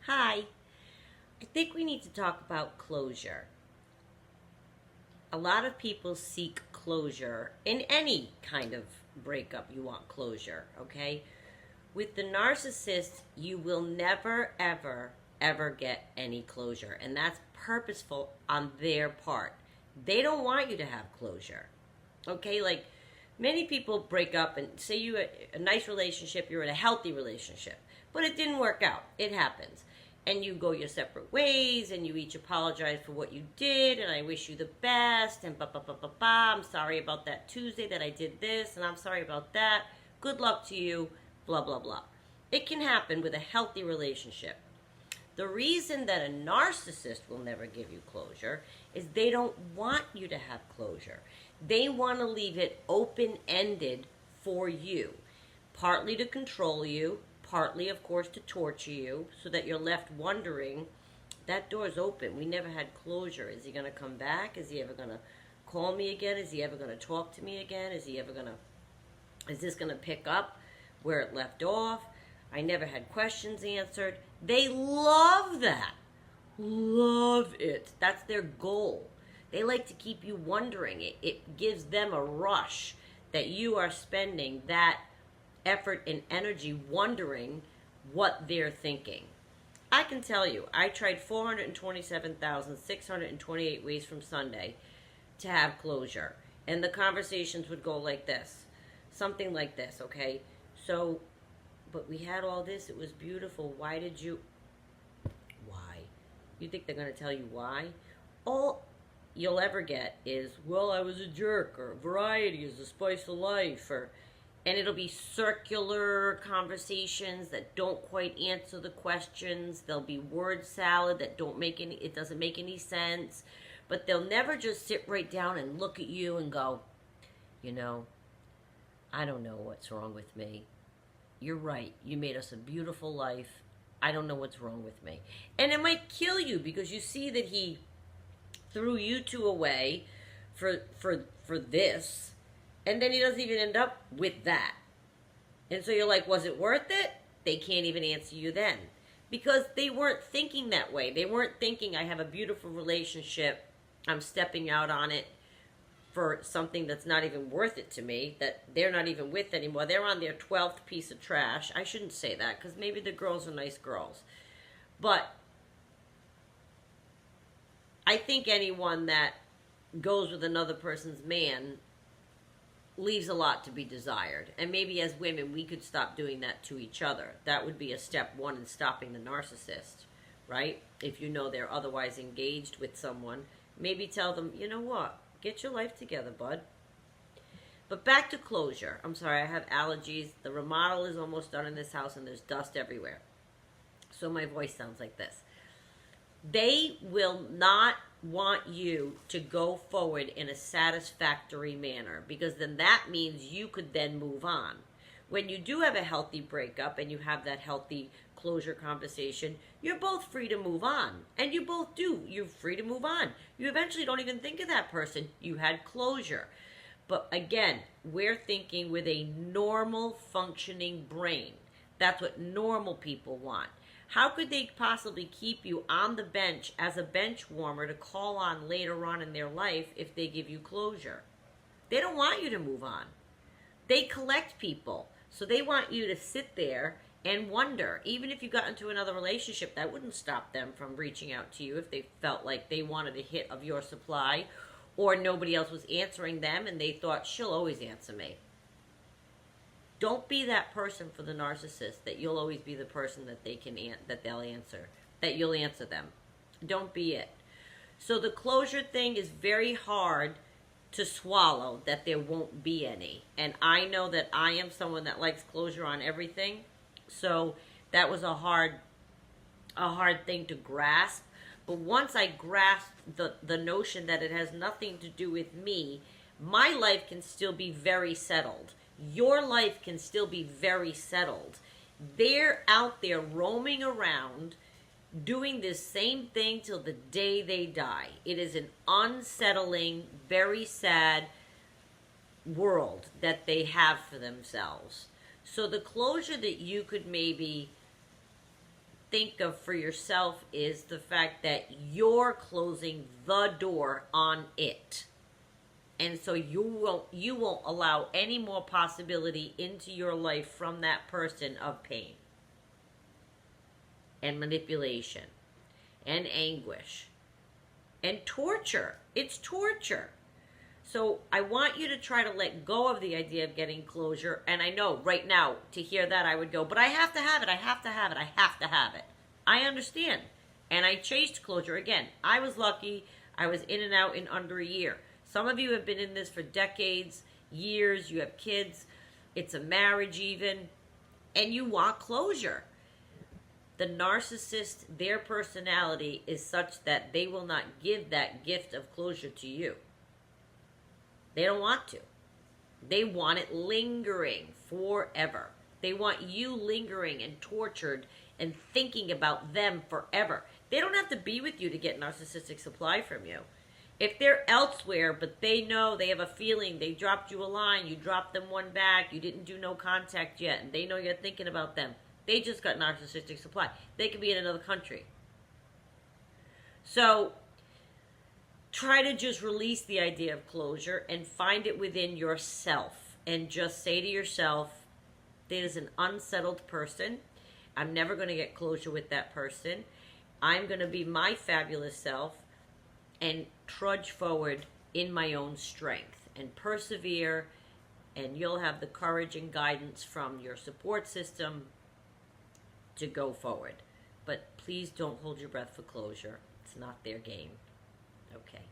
Hi. I think we need to talk about closure. A lot of people seek closure in any kind of breakup. You want closure, okay? With the narcissist, you will never, ever, ever get any closure. And that's purposeful on their part. They don't want you to have closure, okay? Like, many people break up and say you had a nice relationship, you're in a healthy relationship, but it didn't work out. It happens. And you go your separate ways, and you each apologize for what you did, and I wish you the best, and I'm sorry about that Tuesday that I did this, and I'm sorry about that. Good luck to you, blah, blah, blah. It can happen with a healthy relationship. The reason that a narcissist will never give you closure is they don't want you to have closure. They want to leave it open-ended for you, partly to control you, partly, of course, to torture you, so that you're left wondering, that door's open. We never had closure. Is he going to come back? Is he ever going to call me again? Is he ever going to talk to me again? Is this going to pick up where it left off? I never had questions answered. They love that. Love it. That's their goal. They like to keep you wondering. It gives them a rush that you are spending that effort and energy wondering what they're thinking. I can tell you, I tried 427,628 ways from Sunday to have closure. And the conversations would go like this. Something like this, okay? So, but we had all this. It was beautiful. Why did you... Why? You think they're going to tell you why? All you'll ever get is, well, I was a jerk, or variety is the spice of life, or... And it'll be circular conversations that don't quite answer the questions. There'll be word salad that it doesn't make any sense. But they'll never just sit right down and look at you and go, I don't know what's wrong with me. You're right. You made us a beautiful life. I don't know what's wrong with me. And it might kill you because you see that he threw you two away for this. And then he doesn't even end up with that. And so you're like, was it worth it? They can't even answer you then. Because they weren't thinking that way. They weren't thinking, I have a beautiful relationship. I'm stepping out on it for something that's not even worth it to me, that they're not even with anymore. They're on their 12th piece of trash. I shouldn't say that, because maybe the girls are nice girls. But I think anyone that goes with another person's man leaves a lot to be desired. And maybe as women, we could stop doing that to each other. That would be a step one in stopping the narcissist, right? If you know they're otherwise engaged with someone, maybe tell them, you know what? Get your life together, bud. But back to closure. I'm sorry, I have allergies. The remodel is almost done in this house, and there's dust everywhere. So my voice sounds like this. They will not want you to go forward in a satisfactory manner, because then that means you could then move on. When you do have a healthy breakup and you have that healthy closure conversation, you're both free to move on. And you both do. You're free to move on. You eventually don't even think of that person. You had closure. But again, we're thinking with a normal functioning brain. That's what normal people want. How could they possibly keep you on the bench as a bench warmer to call on later on in their life if they give you closure? They don't want you to move on. They collect people. So they want you to sit there and wonder. Even if you got into another relationship, that wouldn't stop them from reaching out to you if they felt like they wanted a hit of your supply, or nobody else was answering them and they thought, she'll always answer me. Don't be that person for the narcissist, that you'll always be the person that they'll answer, that you'll answer them. Don't be it. So the closure thing is very hard to swallow, that there won't be any. And I know that I am someone that likes closure on everything. So that was a hard thing to grasp. But once I grasped the notion that it has nothing to do with me, my life can still be very settled. Your life can still be very settled. They're out there roaming around doing this same thing till the day they die. It is an unsettling, very sad world that they have for themselves. So the closure that you could maybe think of for yourself is the fact that you're closing the door on it. And so you won't allow any more possibility into your life from that person of pain and manipulation and anguish and torture. It's torture. So I want you to try to let go of the idea of getting closure. And I know right now, to hear that, I would go, but I have to have it, I have to have it, I have to have it. I understand. And I chased closure. Again, I was lucky. I was in and out in under a year. Some of you have been in this for decades, years. You have kids. It's a marriage even. And you want closure. The narcissist, their personality is such that they will not give that gift of closure to you. They don't want to. They want it lingering forever. They want you lingering and tortured and thinking about them forever. They don't have to be with you to get narcissistic supply from you. If they're elsewhere, but they know, they have a feeling, they dropped you a line, you dropped them one back, you didn't do no contact yet, and they know you're thinking about them, they just got narcissistic supply. They could be in another country. So try to just release the idea of closure and find it within yourself. And just say to yourself, there's an unsettled person. I'm never going to get closure with that person. I'm going to be my fabulous self and trudge forward in my own strength and persevere, and you'll have the courage and guidance from your support system to go forward. But please don't hold your breath for closure. It's not their game. Okay.